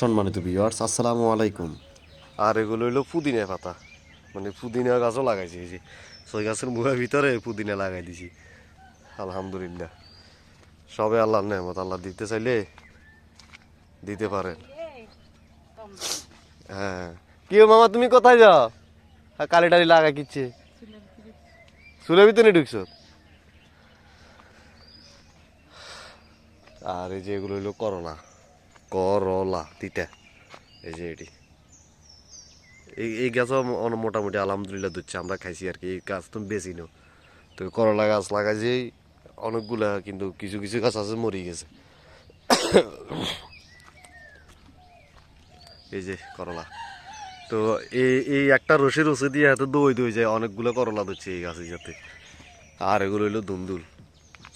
সম্মানিত ভিউয়ার্স, আসসালামু আলাইকুম। আর এগুলো হইলো পুদিনা পাতা, মানে পুদিনা গাছও লাগাইছি। এই যে ছয় গাছের মুখের ভিতরে পুদিনা লাগাই দিছি। আলহামদুলিল্লাহ, সবে আল্লাহর নেয়ামত। আল্লাহ দিতে চাইলে দিতে পারেন। হ্যাঁ, কি মামা তুমি কোথায় যাও? কালি টালি লাগাই কিচ্ছে চুলের ভিতরে ঢুকছো। আর এই যে এগুলো হইলো করলা, করলা তিতা। এই যে এটি এই গাছও মোটামুটি আলহামদুলিল্লাহ দিচ্ছে, আমরা খাইছি আর কি। এই গাছ তো বেশি না, তো করলা গাছ লাগাইছি অনেকগুলা, কিন্তু কিছু কিছু গাছ আছে মরে গেছে। এই যে করলা, তো এই এই একটা রসে দিয়ে এত দই দই যায়, অনেকগুলো করলা দিচ্ছে এই গাছের সাথে। আর এগুলো হইলো দুন্দুল,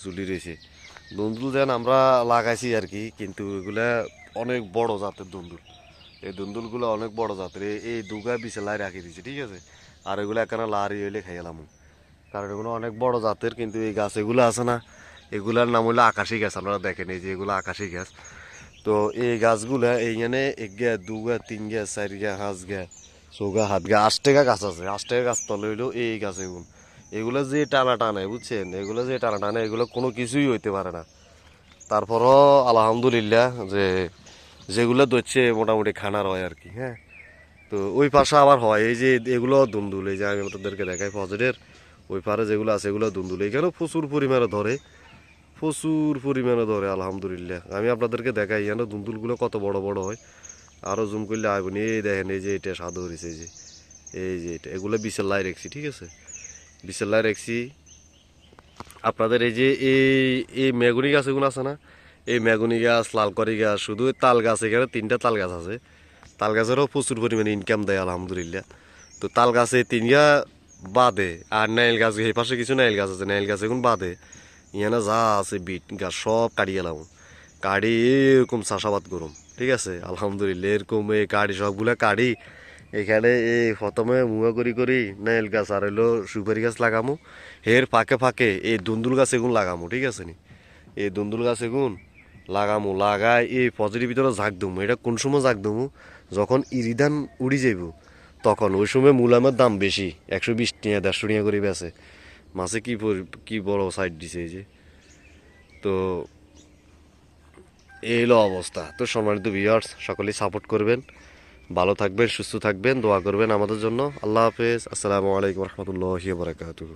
চুলি রয়েছে দুন্দুল যেন আমরা লাগাইছি আর কি, কিন্তু এগুলা অনেক বড় জাতের দুন্দুল। এই দুন্দুলগুলো অনেক বড় জাতের, এই দুগা বিছালায় রাখি দিচ্ছে, ঠিক আছে। আর এগুলো একখানা লারি হইলে খাই গেলাম, কারণ এগুলো অনেক বড় জাতের। কিন্তু এই গাছ এগুলো আছে না, এগুলার নাম হইলো আকাশি গাছ। আপনারা দেখেন এই যে এগুলো আকাশি গাছ। তো এই গাছগুলা এইখানে এক গা দু গা তিন গা চার গা পাঁচ গা চৌগা হাত গা 8 টাকা গাছ আছে। 8 টাকা গাছ তলে হইলো এই গাছ। এগুলো যে টানা টানে, বুঝছেন, এগুলো যে টানা টানে, এগুলো কোনো কিছুই হইতে পারে না। তারপরও আলহামদুলিল্লাহ যে যেগুলো ধরছে মোটামুটি খানার হয় আর কি। হ্যাঁ, তো ওই পাশে আবার হয় এই যে এগুলো দুন্দুল। এই যে আমি আপনাদেরকে দেখাই ফজরের ওই পারে যেগুলো আছে এগুলো দুন্দুল। এখানেও প্রচুর পরিমাণে ধরে, প্রচুর পরিমাণে ধরে আলহামদুলিল্লাহ। আমি আপনাদেরকে দেখাই এখানে দুন্দুলগুলো কত বড় বড় হয়। আরও জুম করলে আইবনি। এই দেখেন এই যে এটা সাদু হয়েছে, এই যে এটা, এগুলো বিশের লাই রেখছি, ঠিক আছে, বিশের লাই রেখছি। আপনাদের এই যে এই মেগুনি গাছ এগুলো আছে না, এই মেগুনি গাছ, লালকরি গাছ, শুধু তাল গাছ, এখানে 3টা তাল গাছ আছে। তাল গাছেরও প্রচুর পরিমাণে ইনকাম দেয় আলহামদুলিল্লাহ। তো তাল গাছে 3গা বাদে আর নাইল গাছ, এই পাশে কিছু নাইল গাছ আছে, নাইল গাছ এখন বাদে ইয়ানা যা আছে বিট গাছ সব কাটি গেলাম। কাড়ি এরকম চাষাবাদ করুম, ঠিক আছে আলহামদুলিল্লাহ। এরকম এই কাড়ি সবগুলা কাড়ি এখানে এই প্রথমে মুয়া করি করি নাইল গাছ আর হইলো সুপারি গাছ লাগামু। এর ফাঁকে ফাঁকে এই দুন্দুল গাছ এগুন লাগামু, ঠিক আছে নি। এই দুন্দুল গাছ এগুন লাগামু, লাগাই এই পজিটিভ ভিতরে জাগ দমু। এটা কোন সময় জাগ দমু? যখন ইরিধান উড়ি যাইব, তখন ওই সময় মূলামের দাম বেশি, 120 টাকা 150 টাকা করে বেছে। মাছে কি বড় সাইড দিছে এই যে। তো এই হলো অবস্থা। তো সম্মানিত ভিউয়ার্স, সকলেই সাপোর্ট করবেন, ভালো থাকবেন, সুস্থ থাকবেন, দোয়া করবেন আমাদের জন্য। আল্লাহ হাফেজ, আসসালামু আলাইকুম রহমতুল্লাহি ওয়া বারাকাতুহু।